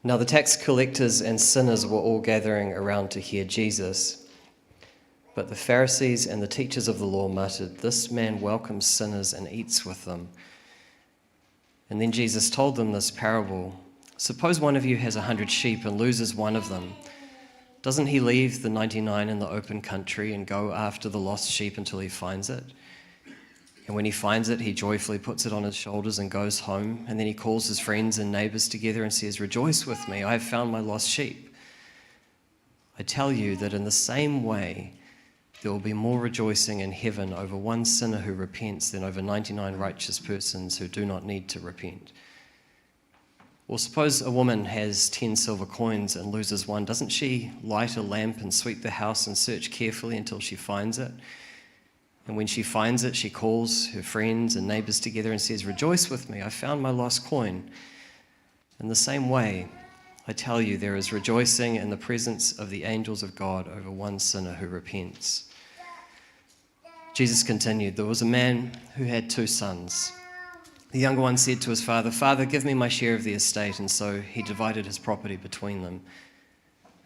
Now the tax collectors and sinners were all gathering around to hear Jesus. But the Pharisees and the teachers of the law muttered, "This man welcomes sinners and eats with them." And then Jesus told them this parable. "Suppose one of you has 100 sheep and loses one of them. Doesn't he leave the 99 in the open country and go after the lost sheep until he finds it? And when he finds it, he joyfully puts it on his shoulders and goes home. And then he calls his friends and neighbors together and says, 'Rejoice with me, I have found my lost sheep.' I tell you that in the same way, there will be more rejoicing in heaven over one sinner who repents than over 99 righteous persons who do not need to repent. Or suppose a woman has 10 silver coins and loses one. Doesn't she light a lamp and sweep the house and search carefully until she finds it? And when she finds it, she calls her friends and neighbors together and says, 'Rejoice with me, I found my lost coin.' In the same way, I tell you, there is rejoicing in the presence of the angels of God over one sinner who repents." Jesus continued, "There was a man who had 2 sons. The younger one said to his father, 'Father, give me my share of the estate.' And so he divided his property between them.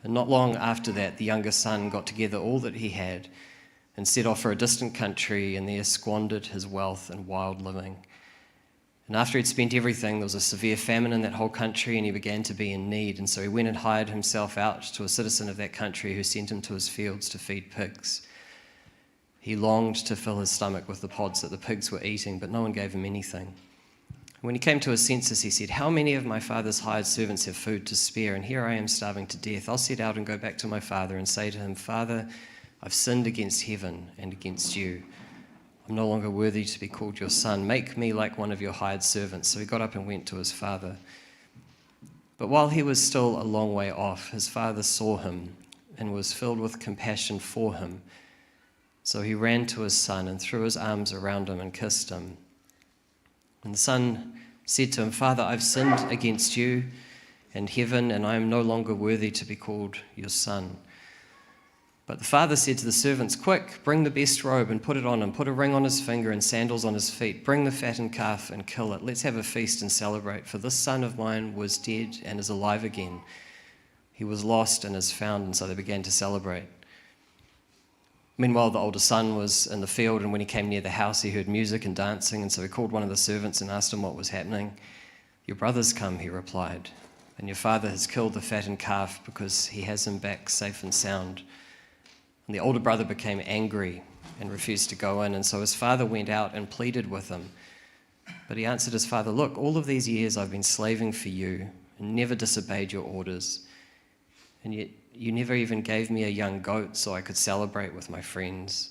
And not long after that, the younger son got together all that he had and set off for a distant country, and there squandered his wealth in wild living. And after he'd spent everything, there was a severe famine in that whole country, and he began to be in need. And so he went and hired himself out to a citizen of that country who sent him to his fields to feed pigs. He longed to fill his stomach with the pods that the pigs were eating, but no one gave him anything. When he came to his senses, he said, 'How many of my father's hired servants have food to spare, and here I am starving to death? I'll set out and go back to my father and say to him, Father, I've sinned against heaven and against you. I'm no longer worthy to be called your son. Make me like one of your hired servants.' So he got up and went to his father. But while he was still a long way off, his father saw him and was filled with compassion for him. So he ran to his son and threw his arms around him and kissed him. And the son said to him, 'Father, I've sinned against you and heaven, and I am no longer worthy to be called your son.' But the father said to the servants, 'Quick, bring the best robe and put it on him. Put a ring on his finger and sandals on his feet. Bring the fattened calf and kill it. Let's have a feast and celebrate. For this son of mine was dead and is alive again. He was lost and is found.' And so they began to celebrate. Meanwhile, the older son was in the field, and when he came near the house, he heard music and dancing. And so he called one of the servants and asked him what was happening. 'Your brother's come,' he replied, 'and your father has killed the fattened calf because he has him back safe and sound.' And the older brother became angry and refused to go in, and so his father went out and pleaded with him. But he answered his father, 'Look, all of these years I've been slaving for you and never disobeyed your orders, and yet you never even gave me a young goat so I could celebrate with my friends.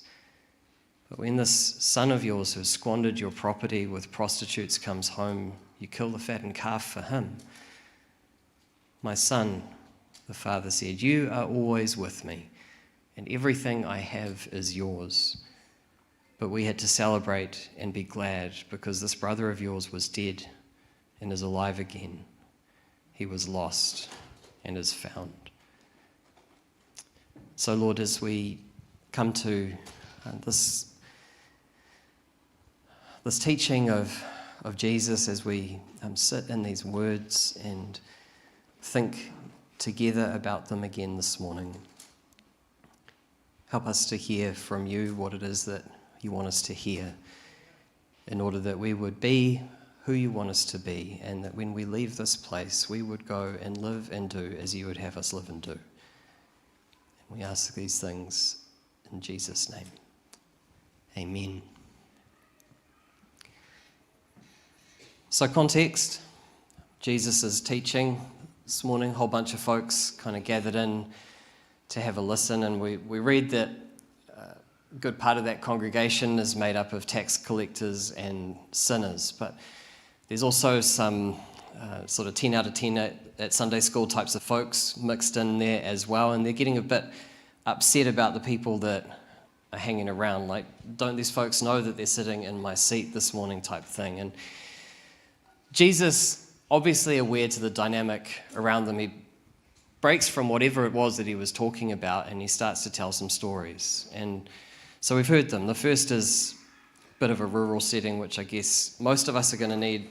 But when this son of yours who has squandered your property with prostitutes comes home, you kill the fattened calf for him.' 'My son,' the father said, 'you are always with me, and everything I have is yours. But we had to celebrate and be glad because this brother of yours was dead and is alive again. He was lost and is found.'" So, Lord, as we come to this teaching of Jesus, as we sit in these words and think together about them again this morning, help us to hear from you what it is that you want us to hear, in order that we would be who you want us to be, and that when we leave this place, we would go and live and do as you would have us live and do. And we ask these things in Jesus' name. Amen. So context, Jesus is teaching this morning. A whole bunch of folks kind of gathered in to have a listen, and we read that a good part of that congregation is made up of tax collectors and sinners, but there's also some sort of 10 out of 10 at Sunday school types of folks mixed in there as well, and they're getting a bit upset about the people that are hanging around, like, don't these folks know that they're sitting in my seat this morning type thing. And Jesus, obviously aware to the dynamic around them, he breaks from whatever it was that he was talking about, and he starts to tell some stories. And so we've heard them. The first is a bit of a rural setting, which I guess most of us are going to need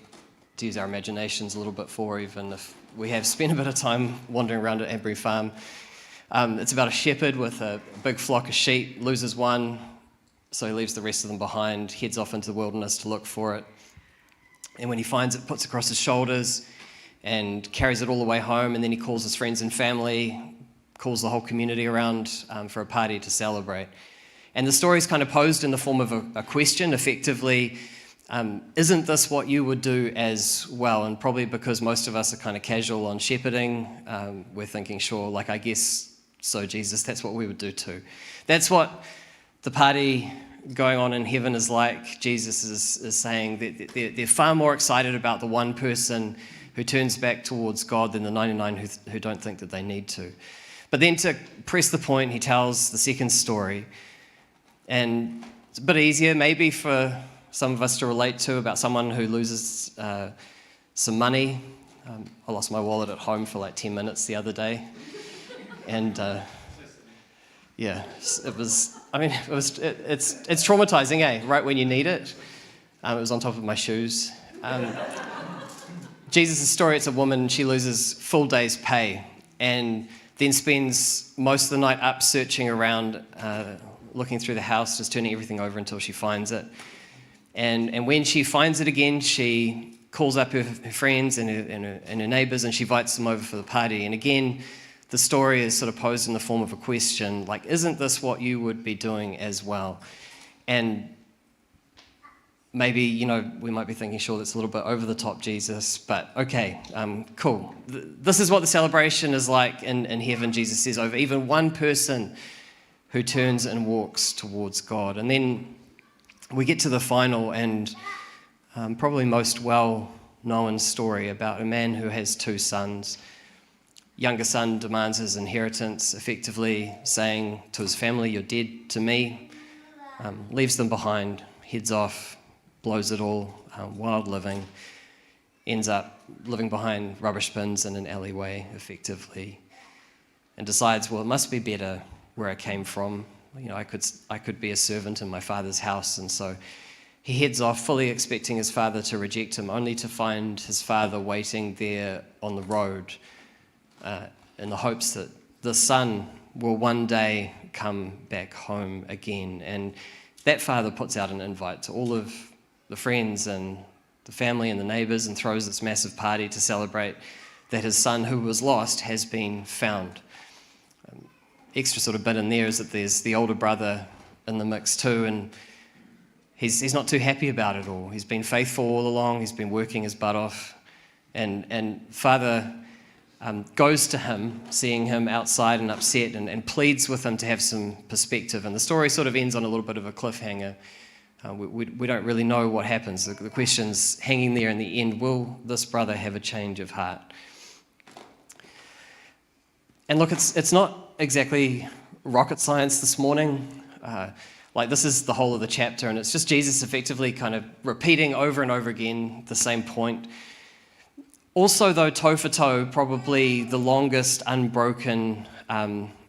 to use our imaginations a little bit for, even if we have spent a bit of time wandering around at Ambury Farm. It's about a shepherd with a big flock of sheep, loses one, so he leaves the rest of them behind, heads off into the wilderness to look for it. And when he finds it, puts it across his shoulders and carries it all the way home, and then he calls his friends and family, calls the whole community around for a party to celebrate. And the story is kind of posed in the form of a question, effectively, isn't this what you would do as well? And probably because most of us are kind of casual on shepherding, we're thinking, sure, like I guess so, Jesus, that's what we would do too. That's what the party going on in heaven is like. Jesus is saying that they're far more excited about the one person who turns back towards God than the 99 who don't think that they need to. But then to press the point, he tells the second story. And it's a bit easier maybe for some of us to relate to, about someone who loses some money. I lost my wallet at home for like 10 minutes the other day. And yeah, it's traumatizing, eh? Right when you need it. It was on top of my shoes. Jesus' story, it's a woman, she loses full day's pay and then spends most of the night up searching around, looking through the house, just turning everything over until she finds it. And when she finds it again, she calls up her friends and her neighbours, and she invites them over for the party. And again, the story is sort of posed in the form of a question, like, isn't this what you would be doing as well? And maybe, we might be thinking, sure, that's a little bit over the top, Jesus, but okay, cool. This is what the celebration is like in heaven, Jesus says, over even one person who turns and walks towards God. And then we get to the final and probably most well-known story about a man who has two sons. Younger son demands his inheritance, effectively saying to his family, you're dead to me, leaves them behind, heads off, blows it all, wild living, ends up living behind rubbish bins in an alleyway, effectively, and decides, well, it must be better where I came from. I could be a servant in my father's house. And so he heads off, fully expecting his father to reject him, only to find his father waiting there on the road, in the hopes that the son will one day come back home again. And that father puts out an invite to all of the friends and the family and the neighbours and throws this massive party to celebrate that his son who was lost has been found. Extra sort of bit in there is that there's the older brother in the mix too, and he's not too happy about it all. He's been faithful all along, he's been working his butt off, and father goes to him, seeing him outside and upset, and pleads with him to have some perspective. And the story sort of ends on a little bit of a cliffhanger. We don't really know what happens. The question's hanging there in the end. Will this brother have a change of heart? And look, it's not exactly rocket science this morning. This is the whole of the chapter, and it's just Jesus effectively kind of repeating over and over again the same point. Also, though, toe for toe, probably the longest unbroken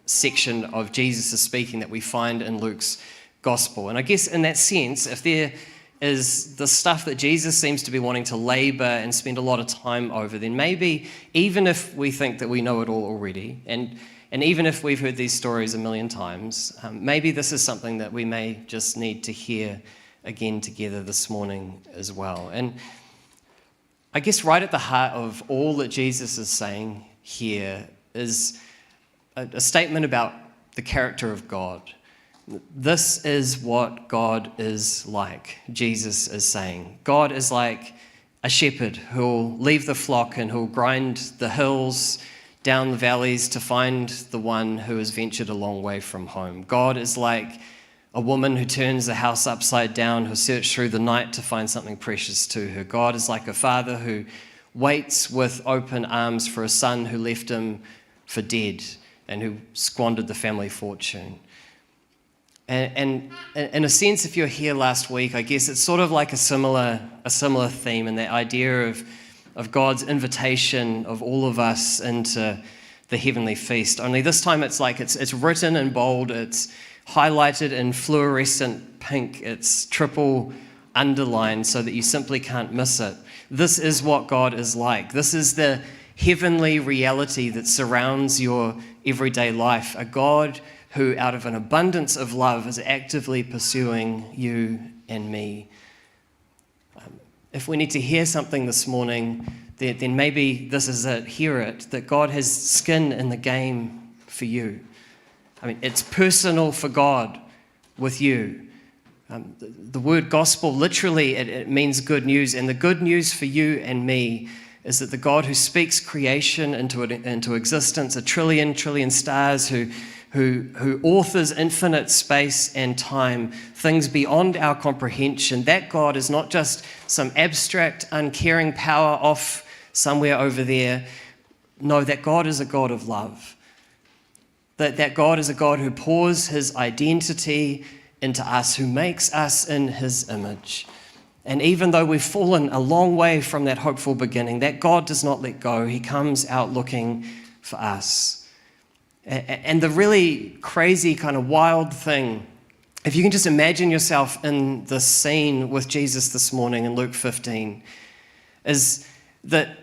section of Jesus' speaking that we find in Luke's gospel. And I guess in that sense, if there is the stuff that Jesus seems to be wanting to labour and spend a lot of time over, then maybe even if we think that we know it all already, and even if we've heard these stories a million times, maybe this is something that we may just need to hear again together this morning as well. And I guess right at the heart of all that Jesus is saying here is a statement about the character of God. This is what God is like, Jesus is saying. God is like a shepherd who'll leave the flock and who'll grind the hills down the valleys to find the one who has ventured a long way from home. God is like a woman who turns the house upside down, who searches through the night to find something precious to her. God is like a father who waits with open arms for a son who left him for dead and who squandered the family fortune. And in a sense, if you're here last week, I guess it's sort of like a similar theme, and that idea of God's invitation of all of us into the heavenly feast. Only this time it's written in bold, it's highlighted in fluorescent pink, it's triple underlined so that you simply can't miss it. This is what God is like. This is the heavenly reality that surrounds your everyday life, a God who, out of an abundance of love, is actively pursuing you and me. If we need to hear something this morning, then maybe this is it. Hear it, that God has skin in the game for you. I mean, it's personal for God with you. The word gospel, literally, it means good news. And the good news for you and me is that the God who speaks creation into existence, a trillion stars, who authors infinite space and time, things beyond our comprehension, that God is not just some abstract, uncaring power off somewhere over there. No, that God is a God of love. That God is a God who pours his identity into us, who makes us in his image. And even though we've fallen a long way from that hopeful beginning, that God does not let go. He comes out looking for us. And the really crazy kind of wild thing, if you can just imagine yourself in the scene with Jesus this morning in Luke 15, is that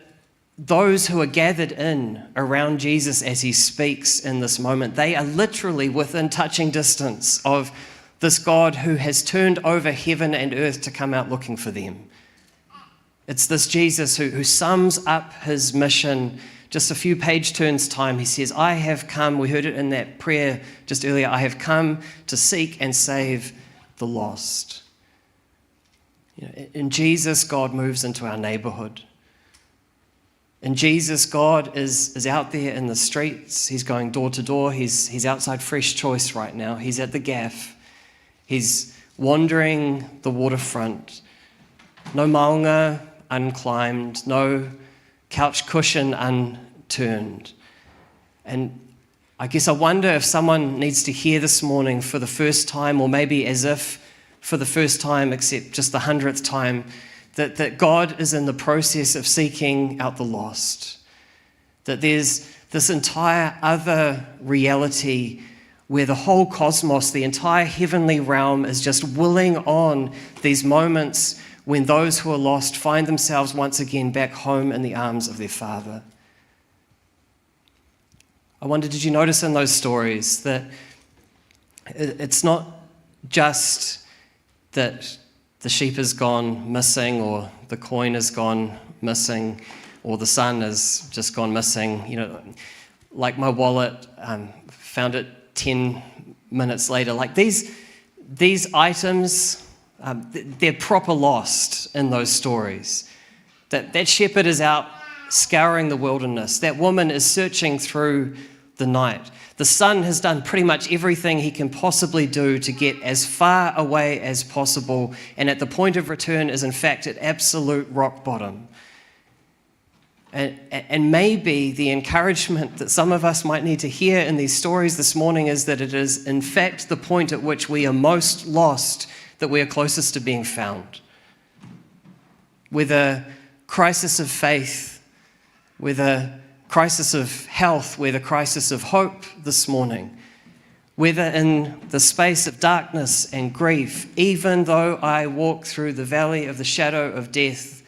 those who are gathered in around Jesus as he speaks in this moment, they are literally within touching distance of this God who has turned over heaven and earth to come out looking for them. It's this Jesus who sums up his mission just a few page turns time. He says, I have come, we heard it in that prayer just earlier, I have come to seek and save the lost. In Jesus, God moves into our neighborhood. In Jesus, God is out there in the streets. He's going door to door. He's outside Fresh Choice right now. He's at the Gaff. He's wandering the waterfront. No maunga unclimbed, no couch cushion unturned. And I guess I wonder if someone needs to hear this morning for the first time, or maybe as if for the first time, except just the 100th time, that God is in the process of seeking out the lost. That there's this entire other reality where the whole cosmos, the entire heavenly realm, is just willing on these moments when those who are lost find themselves once again back home in the arms of their Father. I wonder, did you notice in those stories that it's not just that the sheep has gone missing, or the coin has gone missing, or the son has just gone missing? You know, like my wallet, found it 10 minutes later. Like these items, they're proper lost in those stories. That shepherd is out scouring the wilderness. That woman is searching through the night. The son has done pretty much everything he can possibly do to get as far away as possible, and at the point of return is in fact at absolute rock bottom. And maybe the encouragement that some of us might need to hear in these stories this morning is that it is in fact the point at which we are most lost that we are closest to being found. With a crisis of faith, with a crisis of health, with a crisis of hope this morning, whether in the space of darkness and grief, even though I walk through the valley of the shadow of death,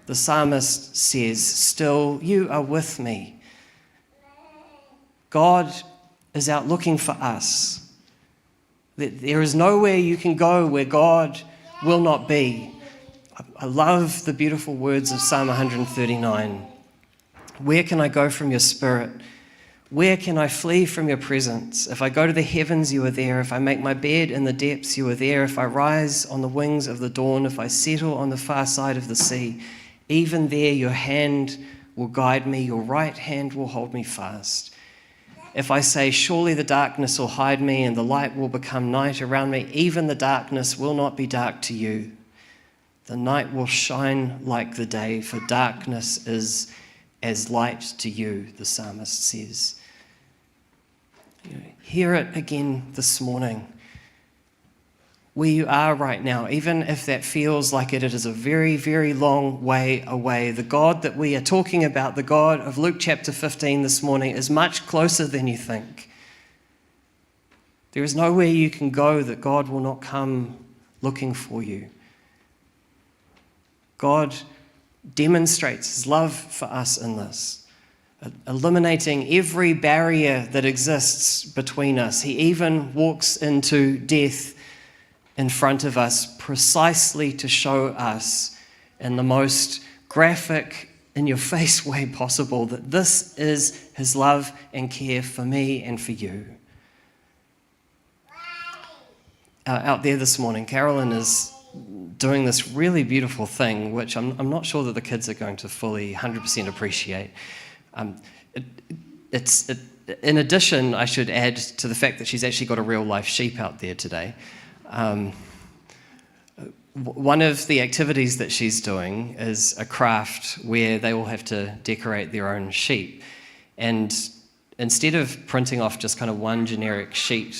the psalmist says, still you are with me. God is out looking for us. There is nowhere you can go where God will not be. I love the beautiful words of Psalm 139. Where can I go from your spirit? Where can I flee from your presence? If I go to the heavens, you are there. If I make my bed in the depths, you are there. If I rise on the wings of the dawn, if I settle on the far side of the sea, even there your hand will guide me, your right hand will hold me fast. If I say, surely the darkness will hide me and the light will become night around me, even the darkness will not be dark to you. The night will shine like the day, for darkness is as light to you, the psalmist says. Hear it again this morning. Where you are right now, even if that feels like it is a very, very long way away, the God that we are talking about, the God of Luke chapter 15 this morning, is much closer than you think. There is nowhere you can go that God will not come looking for you. God demonstrates his love for us in this. eliminating every barrier that exists between us. He even walks into death in front of us precisely to show us in the most graphic, in-your-face way possible that this is his love and care for me and for you. Out there this morning, Carolyn is doing this really beautiful thing, which I'm not sure that the kids are going to fully 100% appreciate. In addition, I should add to the fact that she's actually got a real-life sheep out there today. One of the activities that she's doing is a craft where they all have to decorate their own sheep. And instead of printing off just kind of one generic sheep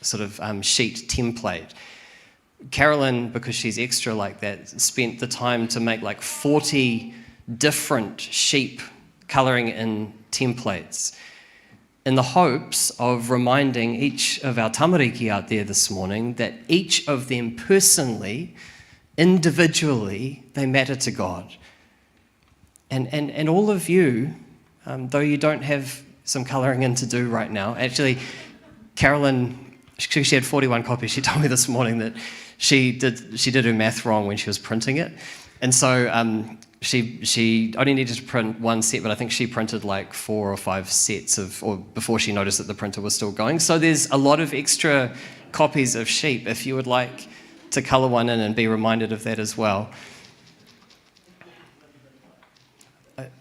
sort of sheet template, Carolyn, because she's extra like that, spent the time to make like 40 different sheep colouring in templates in the hopes of reminding each of our tamariki out there this morning that each of them personally, individually, they matter to God. And all of you, though you don't have some colouring in to do right now, actually, Carolyn, she had 41 copies. She told me this morning that she did her math wrong when she was printing it. And so she only needed to print one set, but I think she printed like 4 or 5 sets before she noticed that the printer was still going. So there's a lot of extra copies of sheep if you would like to colour one in and be reminded of that as well.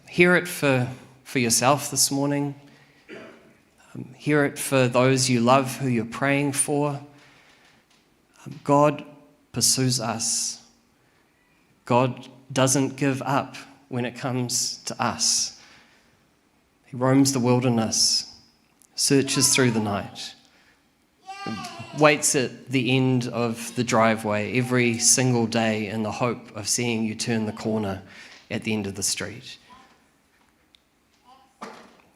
Hear it for yourself this morning. Hear it for those you love who you're praying for. God pursues us. God doesn't give up when it comes to us. He roams the wilderness, searches through the night, waits at the end of the driveway every single day in the hope of seeing you turn the corner at the end of the street.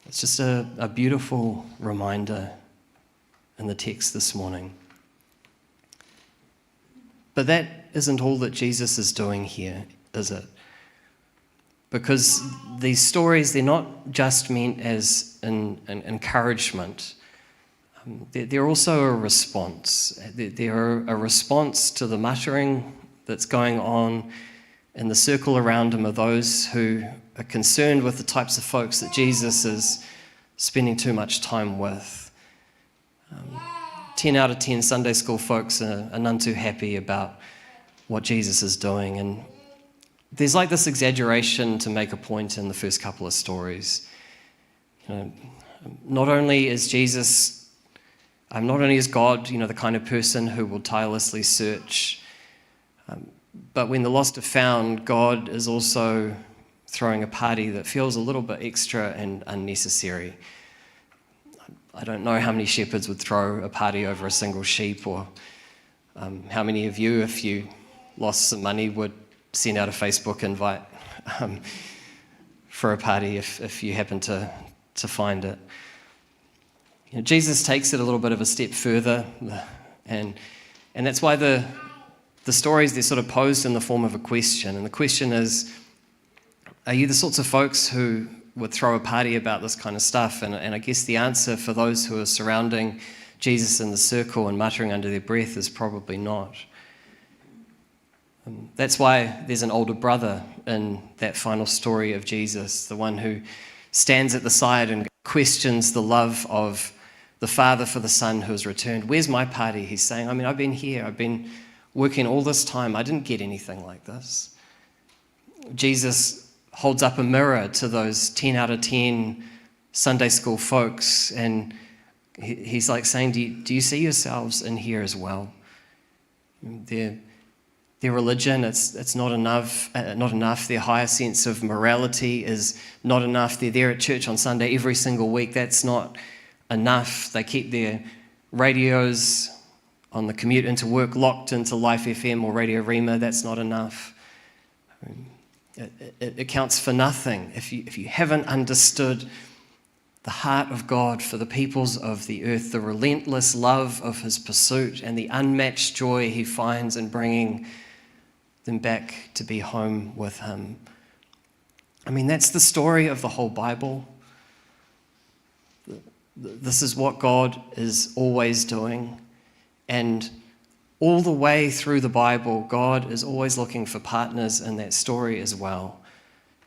It's just a beautiful reminder in the text this morning. But that isn't all that Jesus is doing here, is it? Because these stories, they're not just meant as an encouragement. They're also a response. They're a response to the muttering that's going on in the circle around him of those who are concerned with the types of folks that Jesus is spending too much time with. 10 out of 10 Sunday school folks are none too happy about what Jesus is doing. And there's like this exaggeration to make a point in the first couple of stories. Not only is Jesus, not only is God, the kind of person who will tirelessly search, but when the lost are found, God is also throwing a party that feels a little bit extra and unnecessary. I don't know how many shepherds would throw a party over a single sheep, or how many of you, if you lost some money, would send out a Facebook invite for a party if you happen to find it. Jesus takes it a little bit of a step further, and that's why the stories, they're sort of posed in the form of a question. And the question is, are you the sorts of folks who would throw a party about this kind of stuff? And I guess the answer for those who are surrounding Jesus in the circle and muttering under their breath is probably not. That's why there's an older brother in that final story of Jesus, the one who stands at the side and questions the love of the Father for the Son who has returned. Where's my party? He's saying, I've been here. I've been working all this time. I didn't get anything like this. Jesus holds up a mirror to those 10 out of 10 Sunday school folks, and he's like saying, do you see yourselves in here as well? Their religion, it's not enough. Their higher sense of morality is not enough. They're there at church on Sunday every single week. That's not enough. They keep their radios on the commute into work locked into Life FM or Radio Rima. That's not enough. It counts for nothing if you haven't understood the heart of God for the peoples of the earth, the relentless love of his pursuit, and the unmatched joy he finds in bringing them back to be home with him. I mean, that's the story of the whole Bible. This is what God is always doing. And all the way through the Bible, God is always looking for partners in that story as well,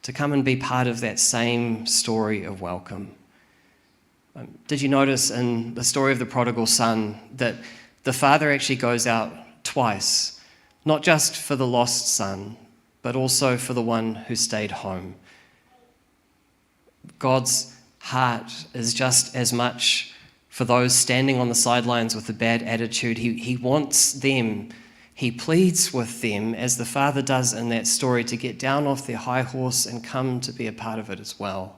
to come and be part of that same story of welcome. Did you notice in the story of the prodigal son that the father actually goes out twice, not just for the lost son, but also for the one who stayed home? God's heart is just as much for those standing on the sidelines with a bad attitude. He wants them, he pleads with them, as the father does in that story, to get down off their high horse and come to be a part of it as well.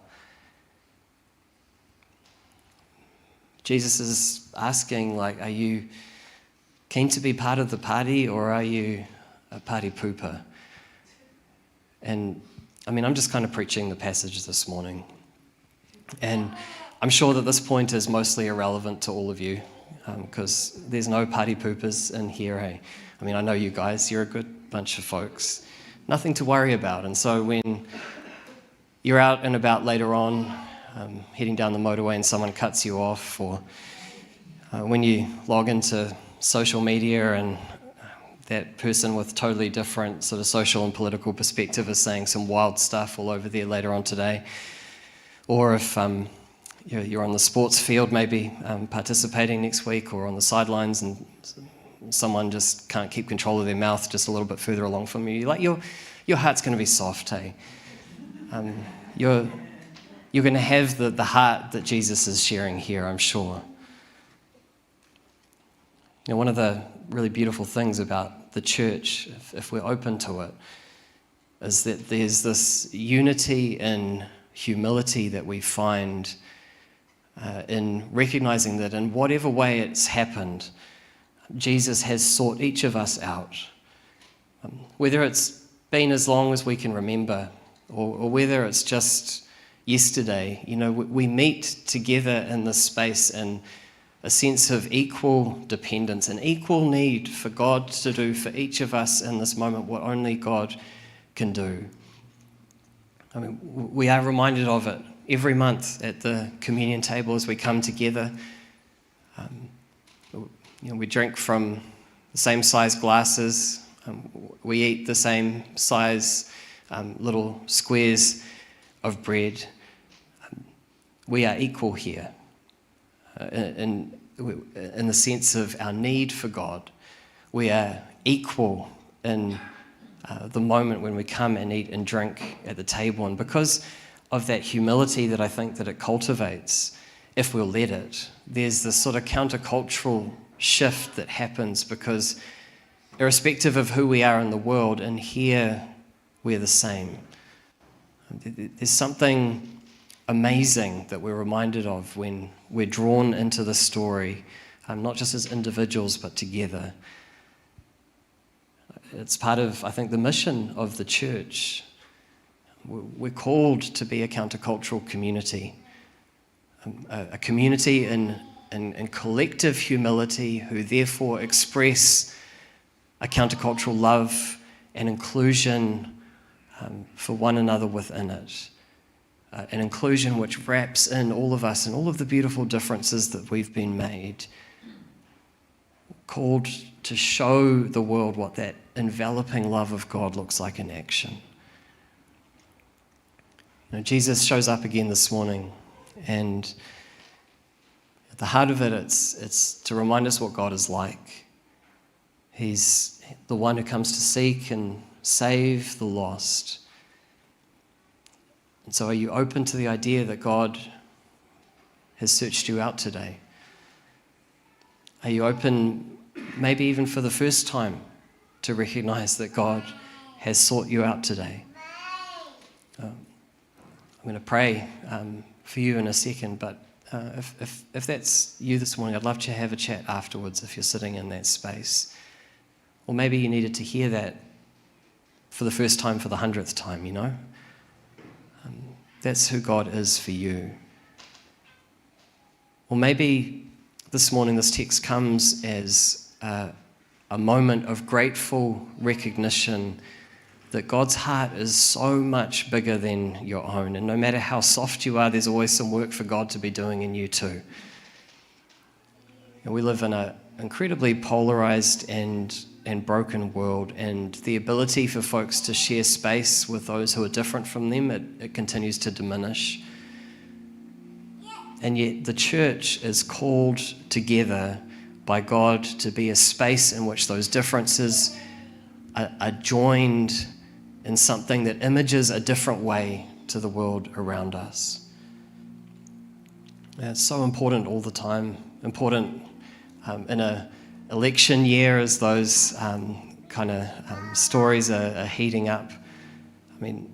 Jesus is asking, are you keen to be part of the party, or are you a party pooper? And I'm just kind of preaching the passage this morning. And I'm sure that this point is mostly irrelevant to all of you, because there's no party poopers in here, hey? I know you guys, you're a good bunch of folks. Nothing to worry about. And so when you're out and about later on, heading down the motorway and someone cuts you off, or when you log into social media and that person with totally different sort of social and political perspective is saying some wild stuff all over there later on today, or if you're on the sports field maybe participating next week, or on the sidelines and someone just can't keep control of their mouth just a little bit further along from you, your heart's going to be soft, hey? You're going to have the heart that Jesus is sharing here, I'm sure. One of the really beautiful things about the church, if we're open to it, is that there's this unity in humility that we find in recognizing that in whatever way it's happened, Jesus has sought each of us out. Whether it's been as long as we can remember, or whether it's just yesterday, we meet together in this space in a sense of equal dependence and equal need for God to do for each of us in this moment what only God can do. We are reminded of it every month at the communion table as we come together. We drink from the same size glasses. We eat the same size little squares of bread. We are equal here in the sense of our need for God. We are equal in the moment when we come and eat and drink at the table. And because of that humility that I think that it cultivates, if we'll let it, there's this sort of countercultural shift that happens, because irrespective of who we are in the world, in here we're the same. There's something amazing that we're reminded of when we're drawn into the story, not just as individuals but together. It's part of, I think, the mission of the church. We're called to be a countercultural community, a community in collective humility, who therefore express a countercultural love and inclusion for one another within it. An inclusion which wraps in all of us and all of the beautiful differences that we've been made. Called to show the world what that enveloping love of God looks like in action. Jesus shows up again this morning, and at the heart of it, it's to remind us what God is like. He's the one who comes to seek and save the lost. And so are you open to the idea that God has searched you out today? Are you open, maybe even for the first time, to recognize that God has sought you out today? I'm going to pray for you in a second, but if that's you this morning, I'd love to have a chat afterwards if you're sitting in that space. Or maybe you needed to hear that for the first time, for the 100th time, That's who God is for you. Or maybe this morning this text comes as a moment of grateful recognition that God's heart is so much bigger than your own. And no matter how soft you are, there's always some work for God to be doing in you too. And we live in an incredibly polarized and broken world, and the ability for folks to share space with those who are different from them, it continues to diminish. And yet the church is called together by God to be a space in which those differences are joined in something that images a different way to the world around us. And it's so important all the time, important in an election year as those stories are heating up. I mean,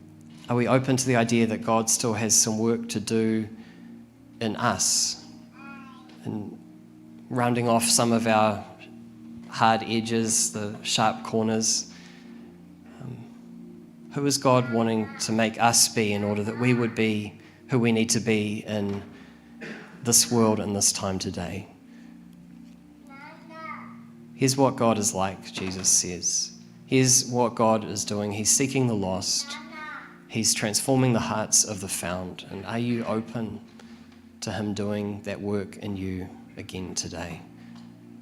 are we open to the idea that God still has some work to do in us, and rounding off some of our hard edges, the sharp corners? Who is God wanting to make us be in order that we would be who we need to be in this world and this time today? Here's what God is like, Jesus says. Here's what God is doing. He's seeking the lost. He's transforming the hearts of the found. And are you open to him doing that work in you again today?